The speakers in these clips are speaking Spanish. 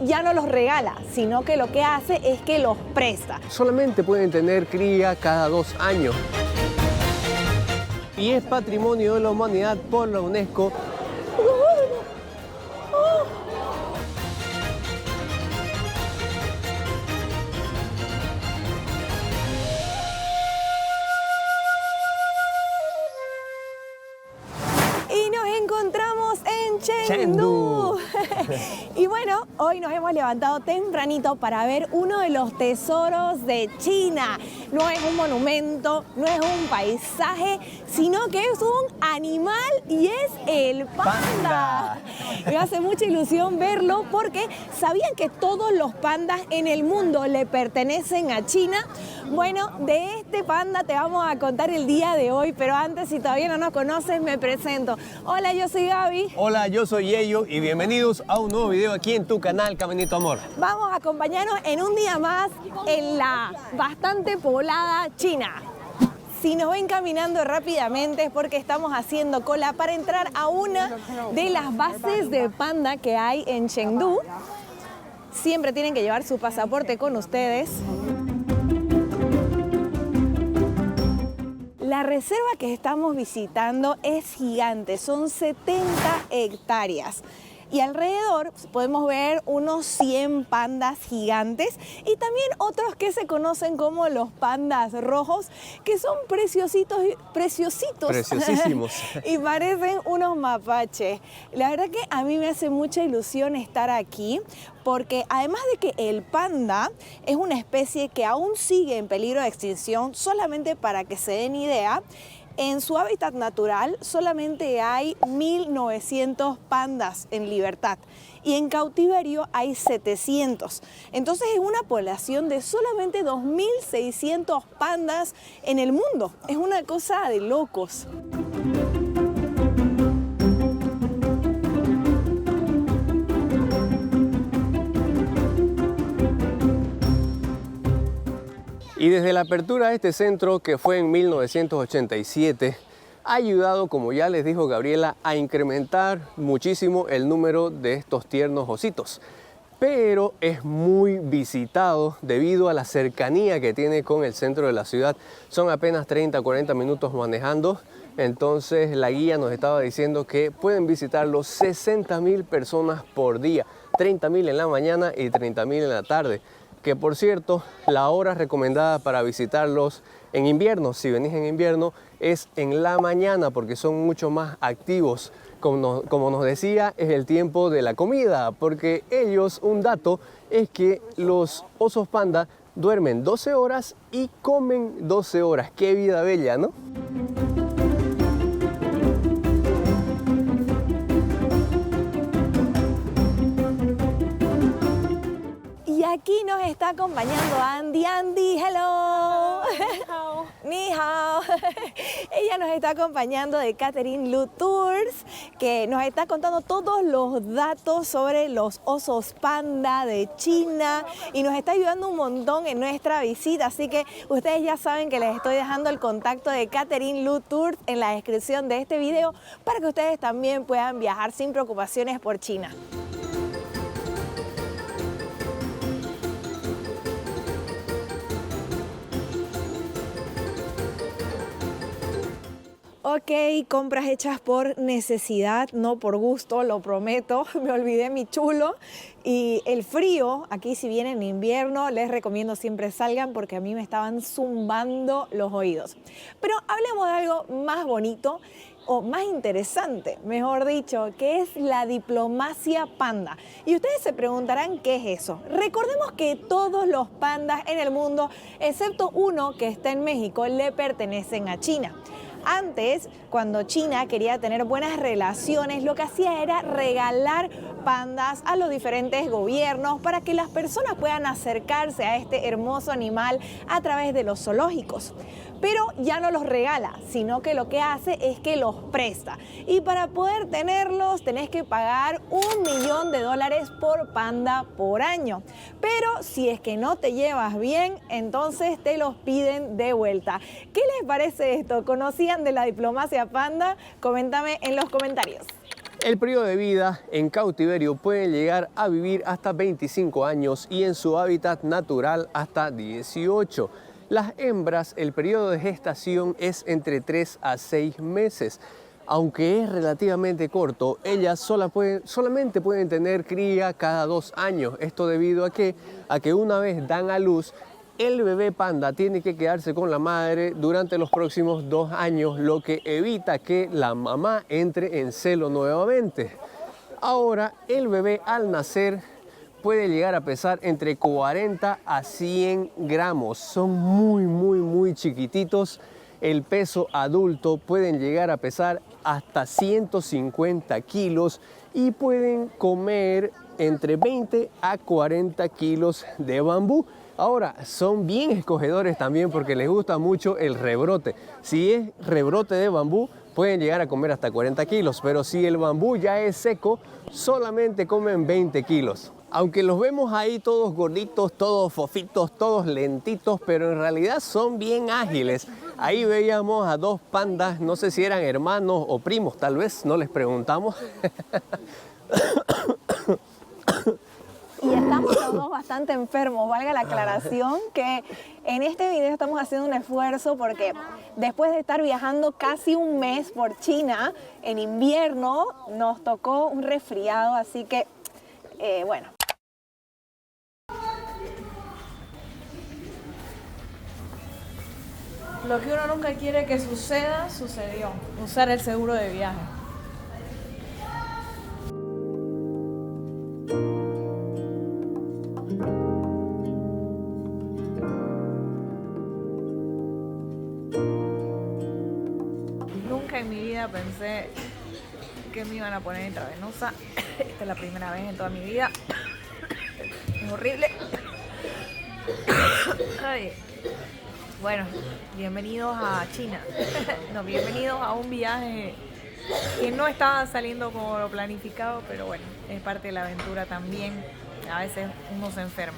ya no los regala, sino que lo que hace es que los presta. Solamente pueden tener cría cada 2 años. Y es Patrimonio de la Humanidad por la UNESCO. Y nos encontramos en Chengdu. Y bueno, hoy nos hemos levantado tempranito para ver uno de los tesoros de China. No es un monumento, no es un paisaje, sino que es un animal y es el panda. Me hace mucha ilusión verlo porque ¿sabían que todos los pandas en el mundo le pertenecen a China? Bueno, de este panda te vamos a contar el día de hoy, pero antes, si todavía no nos conoces, me presento. Hola, yo soy Gaby. Hola, yo soy Yeyo y bienvenidos a un nuevo video aquí en tu canal Caminito Amor. Vamos a acompañarnos en un día más en la bastante poblada China. Si nos ven caminando rápidamente es porque estamos haciendo cola para entrar a una de las bases de panda que hay en Chengdu. Siempre tienen que llevar su pasaporte con ustedes. La reserva que estamos visitando es gigante, son 70 hectáreas. Y alrededor podemos ver unos 100 pandas gigantes y también otros que se conocen como los pandas rojos, que son preciositos. Preciosísimos. Y parecen unos mapaches. La verdad que a mí me hace mucha ilusión estar aquí, porque además de que el panda es una especie que aún sigue en peligro de extinción, solamente para que se den idea, en su hábitat natural solamente hay 1.900 pandas en libertad y en cautiverio hay 700. Entonces es una población de solamente 2.600 pandas en el mundo. Es una cosa de locos. Y desde la apertura de este centro, que fue en 1987, ha ayudado, como ya les dijo Gabriela, a incrementar muchísimo el número de estos tiernos ositos. Pero es muy visitado debido a la cercanía que tiene con el centro de la ciudad. Son apenas 30-40 minutos manejando. Entonces la guía nos estaba diciendo que pueden visitarlo 60.000 personas por día, 30.000 en la mañana y 30.000 en la tarde. Que por cierto, la hora recomendada para visitarlos en invierno, si venís en invierno, es en la mañana porque son mucho más activos. Como nos decía, es el tiempo de la comida, porque ellos, un dato, es que los osos panda duermen 12 horas y comen 12 horas. ¡Qué vida bella!, ¿no? Y aquí nos está acompañando Andy. Andy, hello. Ni hao. Ella nos está acompañando de Catherine Lu Tours, que nos está contando todos los datos sobre los osos panda de China y nos está ayudando un montón en nuestra visita. Así que ustedes ya saben que les estoy dejando el contacto de Catherine Lu Tours en la descripción de este video para que ustedes también puedan viajar sin preocupaciones por China. Ok, compras hechas por necesidad, no por gusto, lo prometo. Me olvidé mi chulo. Y el frío, aquí si vienen en invierno, les recomiendo siempre salgan porque a mí me estaban zumbando los oídos. Pero hablemos de algo más bonito o más interesante, mejor dicho, que es la diplomacia panda. Y ustedes se preguntarán qué es eso. Recordemos que todos los pandas en el mundo, excepto uno que está en México, le pertenecen a China. Antes, cuando China quería tener buenas relaciones, lo que hacía era regalar pandas a los diferentes gobiernos para que las personas puedan acercarse a este hermoso animal a través de los zoológicos. Pero ya no los regala, sino que lo que hace es que los presta. Y para poder tenerlos tenés que pagar $1 millón por panda por año. Pero si es que no te llevas bien, entonces te los piden de vuelta. ¿Qué les parece esto? ¿Conocían de la diplomacia panda? Coméntame en los comentarios. El periodo de vida en cautiverio puede llegar a vivir hasta 25 años y en su hábitat natural hasta 18. Las hembras, el periodo de gestación es entre 3 a 6 meses. Aunque es relativamente corto, ellas solamente pueden tener cría cada 2 años. Esto debido a que una vez dan a luz, el bebé panda tiene que quedarse con la madre durante los próximos 2 años, lo que evita que la mamá entre en celo nuevamente. Ahora, el bebé al nacer puede llegar a pesar entre 40 a 100 gramos. Son muy chiquititos. El peso adulto pueden llegar a pesar hasta 150 kilos y pueden comer entre 20 a 40 kilos de bambú. Ahora, son bien escogedores también porque les gusta mucho el rebrote. Si es rebrote de bambú, pueden llegar a comer hasta 40 kilos, pero si el bambú ya es seco, solamente comen 20 kilos. Aunque los vemos ahí todos gorditos, todos fofitos, todos lentitos, pero en realidad son bien ágiles. Ahí veíamos a 2 pandas, no sé si eran hermanos o primos, tal vez, no les preguntamos. Y estamos todos bastante enfermos, valga la aclaración que en este video estamos haciendo un esfuerzo porque después de estar viajando casi un mes por China en invierno, nos tocó un resfriado, así que bueno. Lo que uno nunca quiere que suceda, sucedió. Usar el seguro de viaje. Nunca en mi vida pensé que me iban a poner intravenosa. Esta es la primera vez en toda mi vida. Es horrible. Ay. Bueno, bienvenidos a China. No, bienvenidos a un viaje que no estaba saliendo como lo planificado, pero bueno, es parte de la aventura también. A veces uno se enferma.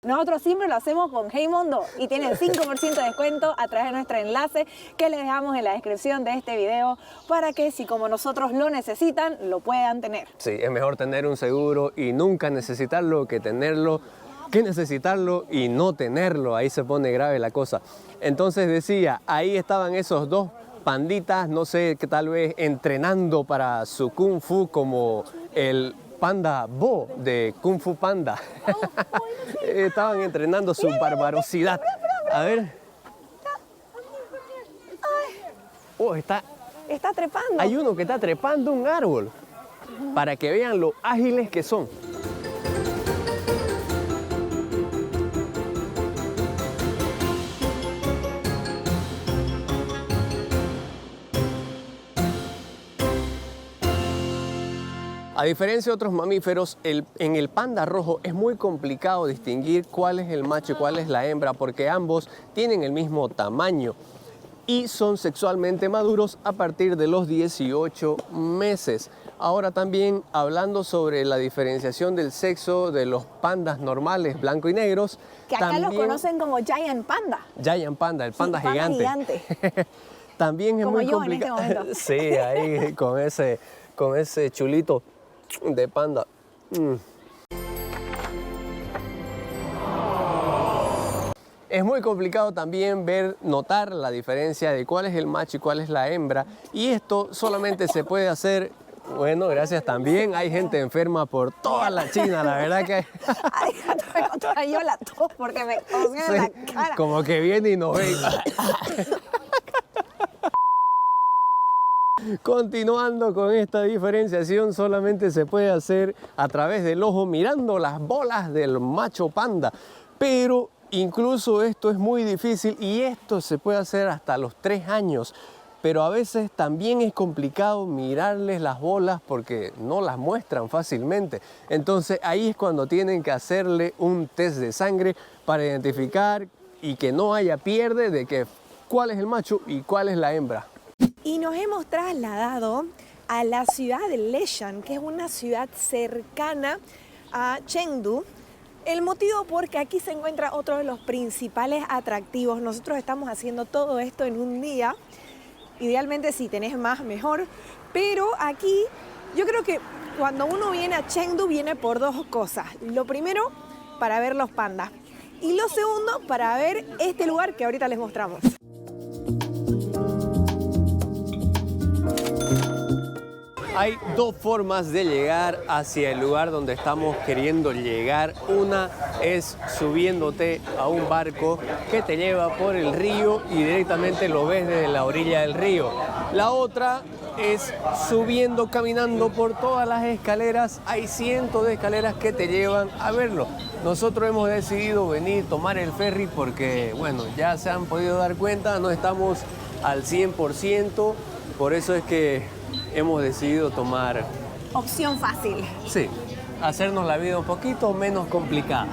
Nosotros siempre lo hacemos con Heymondo y tienen 5% de descuento a través de nuestro enlace que les dejamos en la descripción de este video para que si como nosotros lo necesitan, lo puedan tener. Sí, es mejor tener un seguro y nunca necesitarlo que necesitarlo y no tenerlo. Ahí se pone grave la cosa. Entonces decía, ahí estaban esos 2 panditas, no sé, que tal vez entrenando para su Kung Fu como el Panda Bo de Kung Fu Panda. Estaban entrenando su barbarosidad. A ver. Oh, está trepando. Hay uno que está trepando un árbol para que vean lo ágiles que son. A diferencia de otros mamíferos, en el panda rojo es muy complicado distinguir cuál es el macho y cuál es la hembra porque ambos tienen el mismo tamaño y son sexualmente maduros a partir de los 18 meses. Ahora también hablando sobre la diferenciación del sexo de los pandas normales, blanco y negros. Que acá también, los conocen como Giant Panda. Giant Panda, el panda gigante. También es como muy yo complicado. en este momento. Sí, ahí con ese chulito de panda. Es muy complicado también notar la diferencia de cuál es el macho y cuál es la hembra. Y esto solamente se puede hacer, bueno, gracias también. Hay gente enferma por toda la China, la verdad que hay. Ay, yo la tos porque me cocina Sí, la cara. como que viene y nos ve. Continuando con esta diferenciación, solamente se puede hacer a través del ojo mirando las bolas del macho panda. Pero incluso esto es muy difícil y esto se puede hacer hasta los 3 años. Pero a veces también es complicado mirarles las bolas porque no las muestran fácilmente. Entonces ahí es cuando tienen que hacerle un test de sangre para identificar y que no haya pierde de que cuál es el macho y cuál es la hembra. Y nos hemos trasladado a la ciudad de Leshan, que es una ciudad cercana a Chengdu. El motivo porque aquí se encuentra otro de los principales atractivos. Nosotros estamos haciendo todo esto en un día Idealmente si tenés más, mejor. Pero aquí yo creo que cuando uno viene a Chengdu viene por dos cosas. Lo primero, para ver los pandas. Y lo segundo, para ver este lugar que ahorita les mostramos. Hay dos formas de llegar hacia el lugar donde estamos queriendo llegar. Una es subiéndote a un barco que te lleva por el río y directamente lo ves desde la orilla del río. La otra es subiendo, caminando por todas las escaleras. Hay cientos de escaleras que te llevan a verlo. Nosotros hemos decidido venir, tomar el ferry porque, bueno, ya se han podido dar cuenta, no estamos al 100%. Por eso es que hemos decidido tomar... Opción fácil. Sí, hacernos la vida un poquito menos complicada.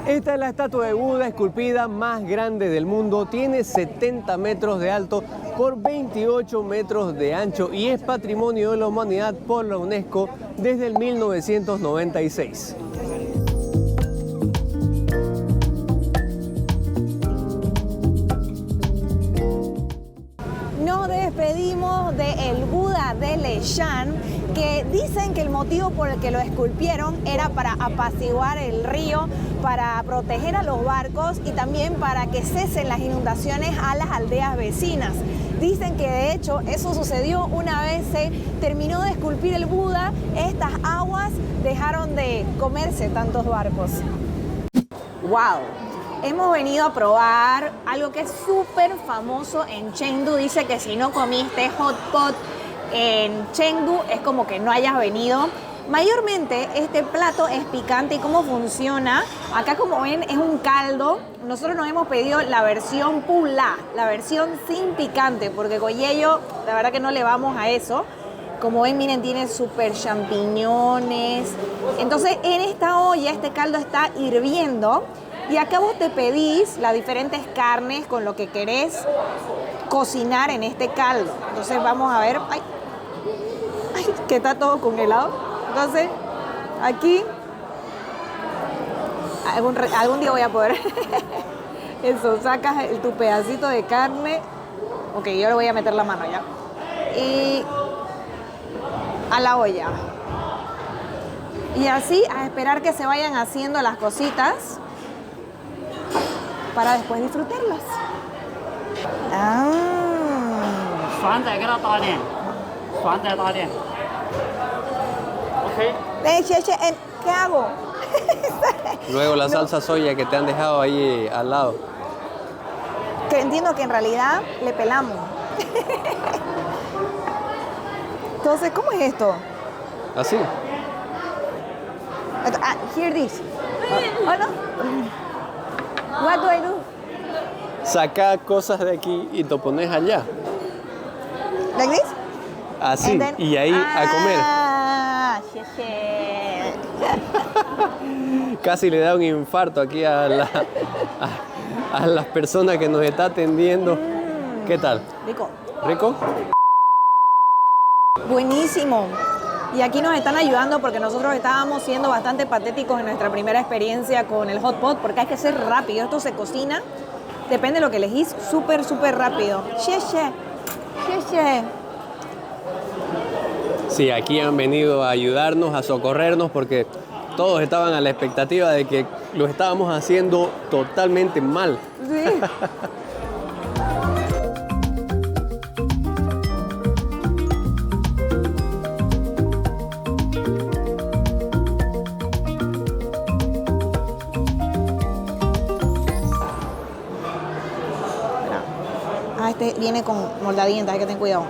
Esta es la estatua de Buda esculpida más grande del mundo. Tiene 70 metros de alto por 28 metros de ancho y es Patrimonio de la Humanidad por la UNESCO desde el 1996. Nos despedimos del Buda de Leshan, que dicen que el motivo por el que lo esculpieron era para apaciguar el río, para proteger a los barcos y también para que cesen las inundaciones a las aldeas vecinas. Dicen que de hecho eso sucedió una vez se terminó de esculpir el Buda, estas aguas dejaron de comerse tantos barcos. ¡Wow! Hemos venido a probar algo que es súper famoso en Chengdu. Dice que si no comiste hot pot en Chengdu es como que no hayas venido. Mayormente este plato es picante y cómo funciona. Acá como ven es un caldo. Nosotros nos hemos pedido la versión pula, la versión sin picante, porque Goyello la verdad que no le vamos a eso. Como ven, miren, tiene súper champiñones. Entonces en esta olla este caldo está hirviendo. Y acá vos te pedís las diferentes carnes con lo que querés cocinar en este caldo. Entonces vamos a ver, ay, que está todo congelado. Entonces aquí, algún día voy a poder. Eso, sacas tu pedacito de carne. Ok, yo le voy a meter la mano ya. Y a la olla. Y así a esperar que se vayan haciendo las cositas para después disfrutarlas. ¿Qué hago? Luego la salsa soya que te han dejado ahí al lado. Que entiendo que en realidad le pelamos. Entonces, ¿cómo es esto? Así. Hear this. Oh, no. What do I do? Saca cosas de aquí y te pones allá. Like this? Así. Then, y ahí a comer. Casi le da un infarto aquí a las personas que nos está atendiendo. ¿Qué tal? Rico. ¿Rico? Buenísimo. Y aquí nos están ayudando porque nosotros estábamos siendo bastante patéticos en nuestra primera experiencia con el hot pot, porque hay que ser rápido. Esto se cocina, depende de lo que elegís, súper, súper rápido. Xie. Sí, aquí han venido a ayudarnos, a socorrernos, porque todos estaban a la expectativa de que lo estábamos haciendo totalmente mal. Sí. Este viene con moldadientes, hay que tener cuidado.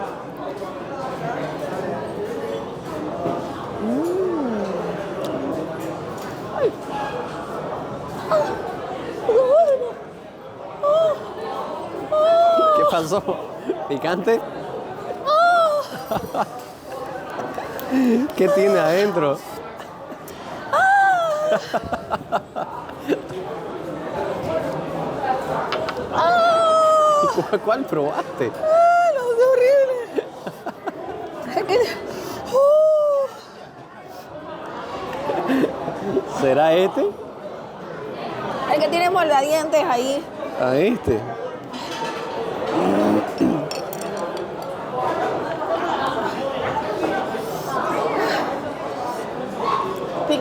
¿Qué pasó? ¿Picante? ¿Qué tiene adentro? ¿Cuál probaste? No, es horrible. ¿Será este? El que tiene moldadientes ahí. A este.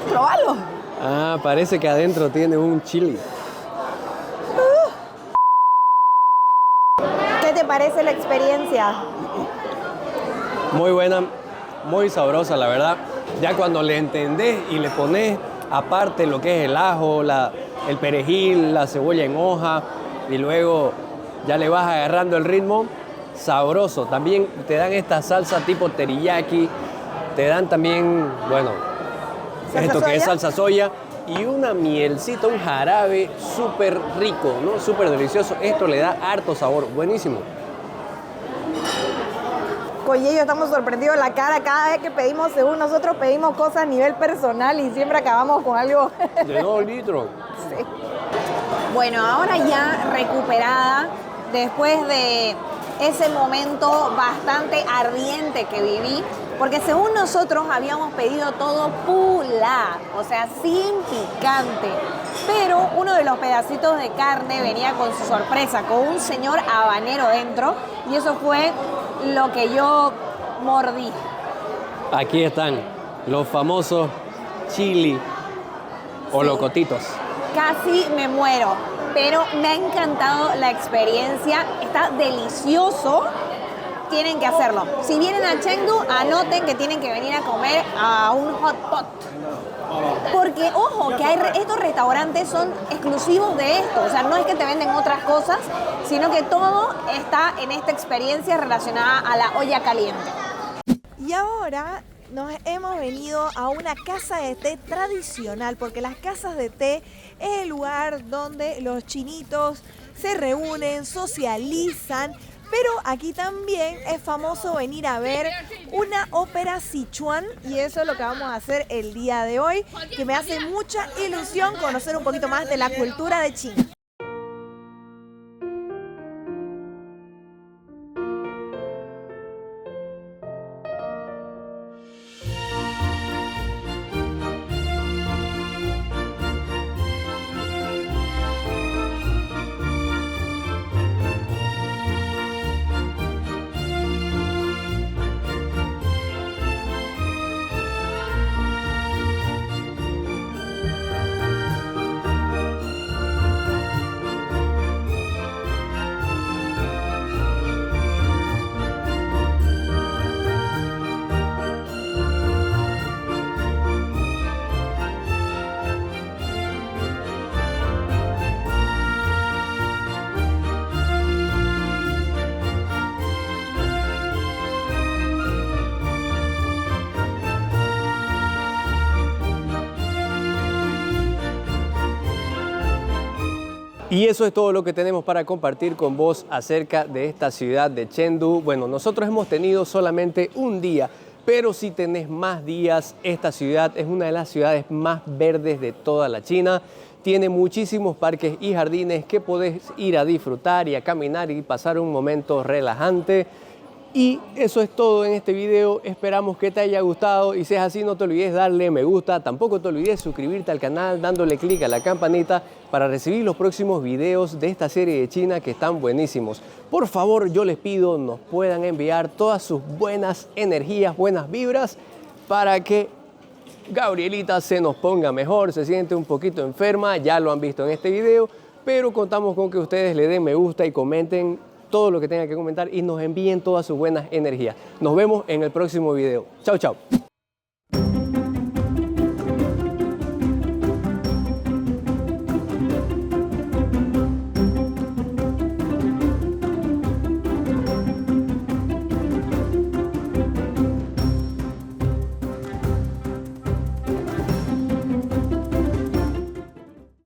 Probalo. Ah, parece que adentro tiene un chili. ¿Qué te parece la experiencia? Muy buena, muy sabrosa, la verdad. Ya cuando le entendés y le pones aparte lo que es el ajo, el perejil, la cebolla en hoja y luego ya le vas agarrando el ritmo, sabroso. También te dan esta salsa tipo teriyaki, te dan también, bueno, esto que es salsa soya y una mielcita, un jarabe súper rico, ¿no? Súper delicioso. Esto le da harto sabor, buenísimo. Con Yello estamos sorprendidos la cara cada vez que pedimos, según nosotros pedimos cosas a nivel personal y siempre acabamos con algo. De 2 litros. Sí. Bueno, ahora ya recuperada, después de ese momento bastante ardiente que viví, porque según nosotros habíamos pedido todo pula, o sea, sin picante. Pero uno de los pedacitos de carne venía con su sorpresa, con un señor habanero dentro, y eso fue lo que yo mordí. Aquí están los famosos chili o locotitos. Casi me muero, pero me ha encantado la experiencia, está delicioso. Tienen que hacerlo. Si vienen a Chengdu, anoten que tienen que venir a comer a un hot pot. Porque, ojo, que estos restaurantes son exclusivos de esto. O sea, no es que te venden otras cosas, sino que todo está en esta experiencia relacionada a la olla caliente. Y ahora nos hemos venido a una casa de té tradicional, porque las casas de té es el lugar donde los chinitos se reúnen, socializan. Pero aquí también es famoso venir a ver una ópera Sichuan y eso es lo que vamos a hacer el día de hoy, que me hace mucha ilusión conocer un poquito más de la cultura de China. Y eso es todo lo que tenemos para compartir con vos acerca de esta ciudad de Chengdu. Bueno, nosotros hemos tenido solamente un día, pero si tenés más días, esta ciudad es una de las ciudades más verdes de toda la China. Tiene muchísimos parques y jardines que podés ir a disfrutar y a caminar y pasar un momento relajante. Y eso es todo en este video, esperamos que te haya gustado y si es así no te olvides darle me gusta, tampoco te olvides suscribirte al canal dándole clic a la campanita para recibir los próximos videos de esta serie de China que están buenísimos. Por favor, yo les pido nos puedan enviar todas sus buenas energías, buenas vibras para que Gabrielita se nos ponga mejor, se siente un poquito enferma, ya lo han visto en este video, pero contamos con que ustedes le den me gusta y comenten todo lo que tengan que comentar y nos envíen todas sus buenas energías. Nos vemos en el próximo video. Chao, chao.